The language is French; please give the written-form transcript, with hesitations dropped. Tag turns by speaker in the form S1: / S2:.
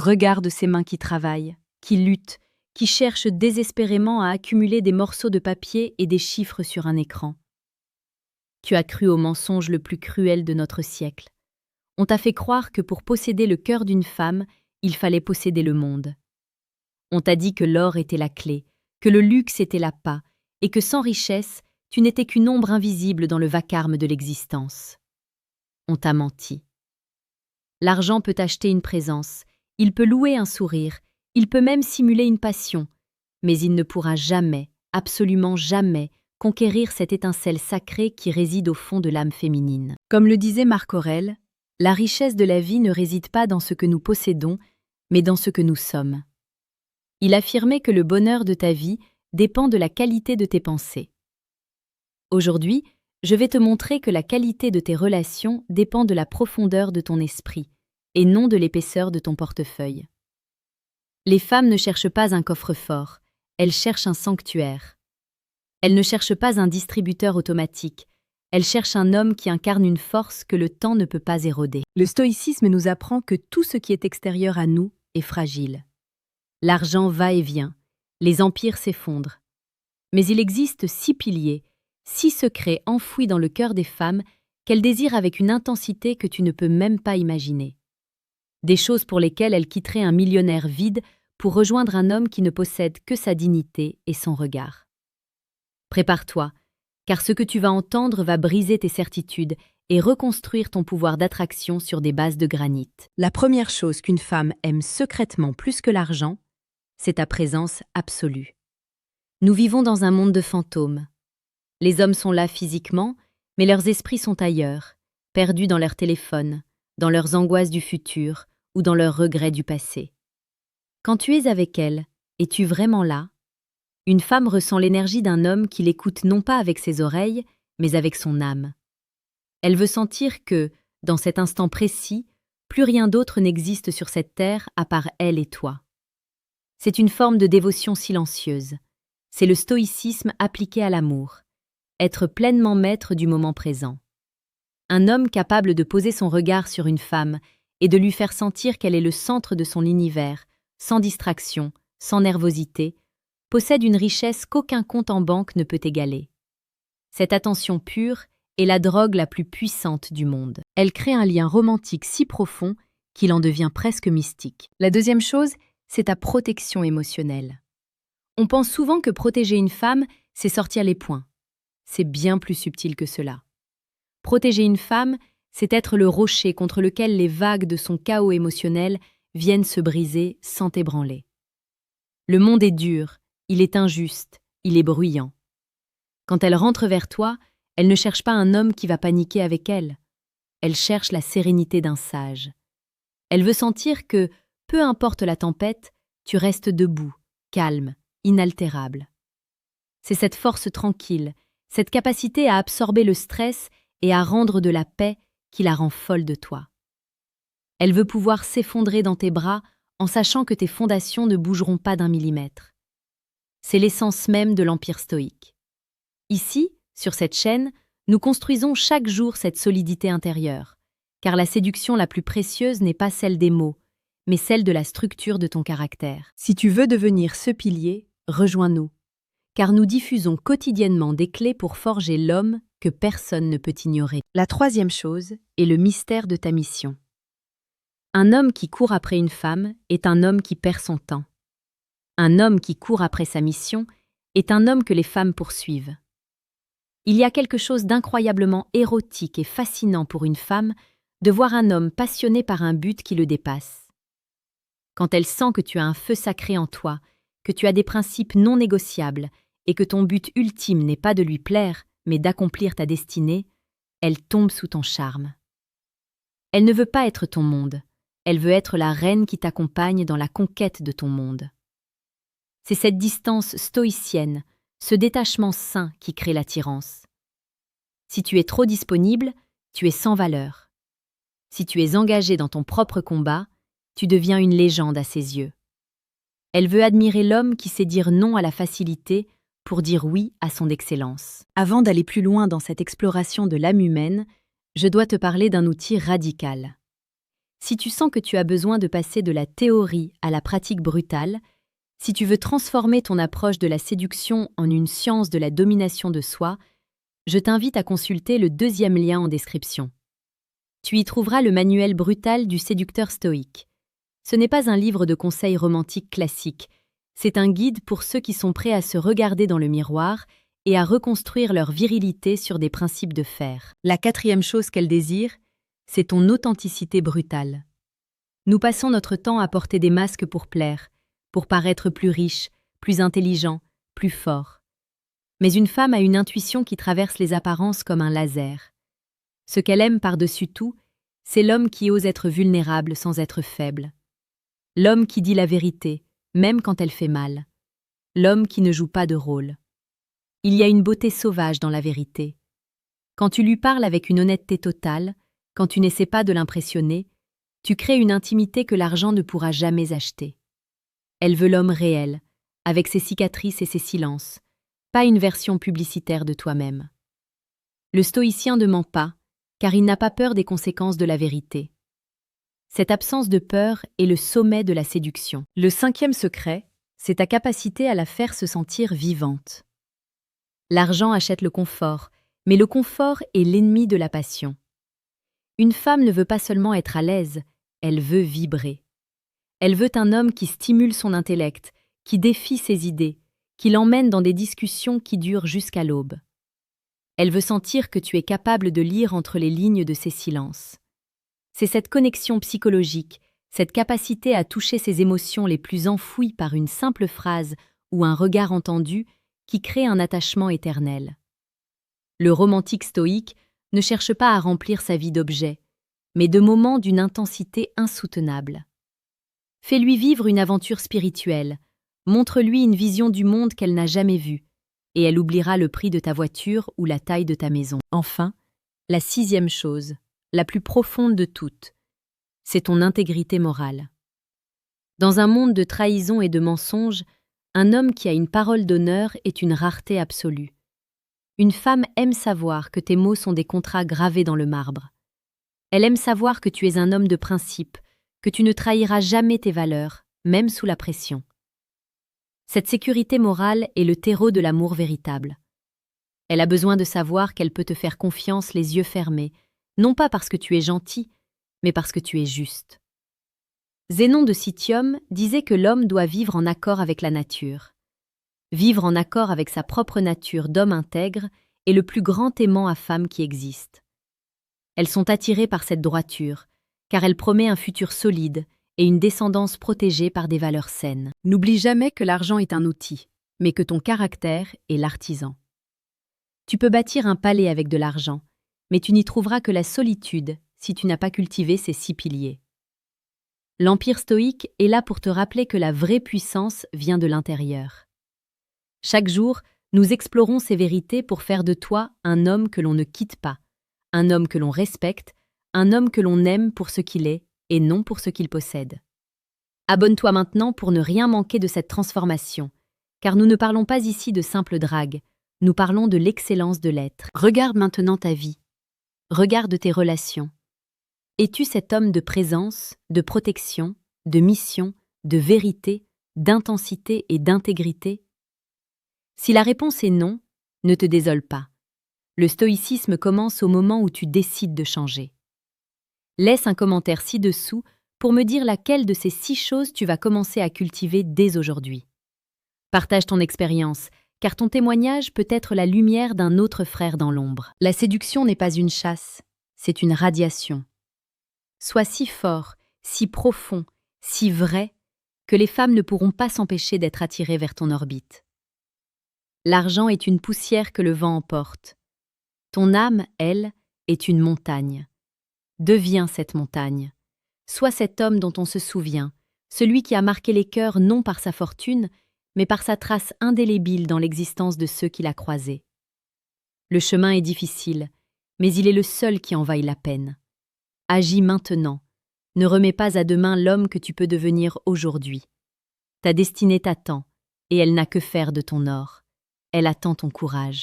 S1: Regarde ces mains qui travaillent, qui luttent, qui cherchent désespérément à accumuler des morceaux de papier et des chiffres sur un écran. Tu as cru au mensonge le plus cruel de notre siècle. On t'a fait croire que pour posséder le cœur d'une femme, il fallait posséder le monde. On t'a dit que l'or était la clé, que le luxe était l'appât, et que sans richesse, tu n'étais qu'une ombre invisible dans le vacarme de l'existence. On t'a menti. L'argent peut acheter une présence, il peut louer un sourire, il peut même simuler une passion, mais il ne pourra jamais, absolument jamais, conquérir cette étincelle sacrée qui réside au fond de l'âme féminine. Comme le disait Marc Aurèle, la richesse de la vie ne réside pas dans ce que nous possédons, mais dans ce que nous sommes. Il affirmait que le bonheur de ta vie dépend de la qualité de tes pensées. Aujourd'hui, je vais te montrer que la qualité de tes relations dépend de la profondeur de ton esprit, et non de l'épaisseur de ton portefeuille. Les femmes ne cherchent pas un coffre-fort, elles cherchent un sanctuaire. Elles ne cherchent pas un distributeur automatique, elles cherchent un homme qui incarne une force que le temps ne peut pas éroder. Le stoïcisme nous apprend que tout ce qui est extérieur à nous est fragile. L'argent va et vient, les empires s'effondrent. Mais il existe 6 piliers, 6 secrets enfouis dans le cœur des femmes qu'elles désirent avec une intensité que tu ne peux même pas imaginer. Des choses pour lesquelles elles quitteraient un millionnaire vide pour rejoindre un homme qui ne possède que sa dignité et son regard. Prépare-toi, car ce que tu vas entendre va briser tes certitudes et reconstruire ton pouvoir d'attraction sur des bases de granit. La première chose qu'une femme aime secrètement plus que l'argent, c'est ta présence absolue. Nous vivons dans un monde de fantômes. Les hommes sont là physiquement, mais leurs esprits sont ailleurs, perdus dans leur téléphone, dans leurs angoisses du futur ou dans leurs regrets du passé. Quand tu es avec elle, es-tu vraiment là? Une femme ressent l'énergie d'un homme qui l'écoute non pas avec ses oreilles, mais avec son âme. Elle veut sentir que, dans cet instant précis, plus rien d'autre n'existe sur cette terre à part elle et toi. C'est une forme de dévotion silencieuse. C'est le stoïcisme appliqué à l'amour. Être pleinement maître du moment présent. Un homme capable de poser son regard sur une femme et de lui faire sentir qu'elle est le centre de son univers, sans distraction, sans nervosité, possède une richesse qu'aucun compte en banque ne peut égaler. Cette attention pure est la drogue la plus puissante du monde. Elle crée un lien romantique si profond qu'il en devient presque mystique. La deuxième chose, c'est ta protection émotionnelle. On pense souvent que protéger une femme, c'est sortir les poings. C'est bien plus subtil que cela. Protéger une femme, c'est être le rocher contre lequel les vagues de son chaos émotionnel viennent se briser sans t'ébranler. Le monde est dur, il est injuste, il est bruyant. Quand elle rentre vers toi, elle ne cherche pas un homme qui va paniquer avec elle. Elle cherche la sérénité d'un sage. Elle veut sentir que, peu importe la tempête, tu restes debout, calme, inaltérable. C'est cette force tranquille, cette capacité à absorber le stress et à rendre de la paix qui la rend folle de toi. Elle veut pouvoir s'effondrer dans tes bras en sachant que tes fondations ne bougeront pas d'un millimètre. C'est l'essence même de l'empire stoïque. Ici, sur cette chaîne, nous construisons chaque jour cette solidité intérieure, car la séduction la plus précieuse n'est pas celle des mots, mais celle de la structure de ton caractère. Si tu veux devenir ce pilier, rejoins-nous, car nous diffusons quotidiennement des clés pour forger l'homme que personne ne peut ignorer. La troisième chose est le mystère de ta mission. Un homme qui court après une femme est un homme qui perd son temps. Un homme qui court après sa mission est un homme que les femmes poursuivent. Il y a quelque chose d'incroyablement érotique et fascinant pour une femme de voir un homme passionné par un but qui le dépasse. Quand elle sent que tu as un feu sacré en toi, que tu as des principes non négociables et que ton but ultime n'est pas de lui plaire, mais d'accomplir ta destinée, elle tombe sous ton charme. Elle ne veut pas être ton monde, elle veut être la reine qui t'accompagne dans la conquête de ton monde. C'est cette distance stoïcienne, ce détachement sain qui crée l'attirance. Si tu es trop disponible, tu es sans valeur. Si tu es engagé dans ton propre combat, tu deviens une légende à ses yeux. Elle veut admirer l'homme qui sait dire non à la facilité pour dire oui à son excellence. Avant d'aller plus loin dans cette exploration de l'âme humaine, je dois te parler d'un outil radical. Si tu sens que tu as besoin de passer de la théorie à la pratique brutale, si tu veux transformer ton approche de la séduction en une science de la domination de soi, je t'invite à consulter le 2e lien en description. Tu y trouveras le manuel brutal du séducteur stoïque. Ce n'est pas un livre de conseils romantiques classiques, c'est un guide pour ceux qui sont prêts à se regarder dans le miroir et à reconstruire leur virilité sur des principes de fer. La 4e chose qu'elle désire, c'est ton authenticité brutale. Nous passons notre temps à porter des masques pour plaire, pour paraître plus riche, plus intelligent, plus fort. Mais une femme a une intuition qui traverse les apparences comme un laser. Ce qu'elle aime par-dessus tout, c'est l'homme qui ose être vulnérable sans être faible. L'homme qui dit la vérité, même quand elle fait mal. L'homme qui ne joue pas de rôle. Il y a une beauté sauvage dans la vérité. Quand tu lui parles avec une honnêteté totale, quand tu n'essaies pas de l'impressionner, tu crées une intimité que l'argent ne pourra jamais acheter. Elle veut l'homme réel, avec ses cicatrices et ses silences, pas une version publicitaire de toi-même. Le stoïcien ne ment pas, car il n'a pas peur des conséquences de la vérité. Cette absence de peur est le sommet de la séduction. Le 5e secret, c'est ta capacité à la faire se sentir vivante. L'argent achète le confort, mais le confort est l'ennemi de la passion. Une femme ne veut pas seulement être à l'aise, elle veut vibrer. Elle veut un homme qui stimule son intellect, qui défie ses idées, qui l'emmène dans des discussions qui durent jusqu'à l'aube. Elle veut sentir que tu es capable de lire entre les lignes de ses silences. C'est cette connexion psychologique, cette capacité à toucher ses émotions les plus enfouies par une simple phrase ou un regard entendu qui crée un attachement éternel. Le romantique stoïque ne cherche pas à remplir sa vie d'objets, mais de moments d'une intensité insoutenable. Fais-lui vivre une aventure spirituelle, montre-lui une vision du monde qu'elle n'a jamais vue, et elle oubliera le prix de ta voiture ou la taille de ta maison. Enfin, la 6e chose, la plus profonde de toutes, c'est ton intégrité morale. Dans un monde de trahison et de mensonges, un homme qui a une parole d'honneur est une rareté absolue. Une femme aime savoir que tes mots sont des contrats gravés dans le marbre. Elle aime savoir que tu es un homme de principe, que tu ne trahiras jamais tes valeurs, même sous la pression. Cette sécurité morale est le terreau de l'amour véritable. Elle a besoin de savoir qu'elle peut te faire confiance les yeux fermés, non pas parce que tu es gentil, mais parce que tu es juste. Zénon de Citium disait que l'homme doit vivre en accord avec la nature. Vivre en accord avec sa propre nature d'homme intègre est le plus grand aimant à femme qui existe. Elles sont attirées par cette droiture, car elle promet un futur solide et une descendance protégée par des valeurs saines. N'oublie jamais que l'argent est un outil, mais que ton caractère est l'artisan. Tu peux bâtir un palais avec de l'argent, mais tu n'y trouveras que la solitude si tu n'as pas cultivé ces 6 piliers. L'Empire stoïque est là pour te rappeler que la vraie puissance vient de l'intérieur. Chaque jour, nous explorons ces vérités pour faire de toi un homme que l'on ne quitte pas, un homme que l'on respecte, un homme que l'on aime pour ce qu'il est et non pour ce qu'il possède. Abonne-toi maintenant pour ne rien manquer de cette transformation, car nous ne parlons pas ici de simple drague, nous parlons de l'excellence de l'être. Regarde maintenant ta vie. Regarde tes relations. Es-tu cet homme de présence, de protection, de mission, de vérité, d'intensité et d'intégrité? Si la réponse est non, ne te désole pas. Le stoïcisme commence au moment où tu décides de changer. Laisse un commentaire ci-dessous pour me dire laquelle de ces 6 choses tu vas commencer à cultiver dès aujourd'hui. Partage ton expérience, car ton témoignage peut être la lumière d'un autre frère dans l'ombre. La séduction n'est pas une chasse, c'est une radiation. Sois si fort, si profond, si vrai, que les femmes ne pourront pas s'empêcher d'être attirées vers ton orbite. L'argent est une poussière que le vent emporte. Ton âme, elle, est une montagne. Deviens cette montagne. Sois cet homme dont on se souvient, celui qui a marqué les cœurs non par sa fortune, mais par sa trace indélébile dans l'existence de ceux qui l'a croisé. Le chemin est difficile, mais il est le seul qui en vaille la peine. Agis maintenant. Ne remets pas à demain l'homme que tu peux devenir aujourd'hui. Ta destinée t'attend, et elle n'a que faire de ton or. Elle attend ton courage.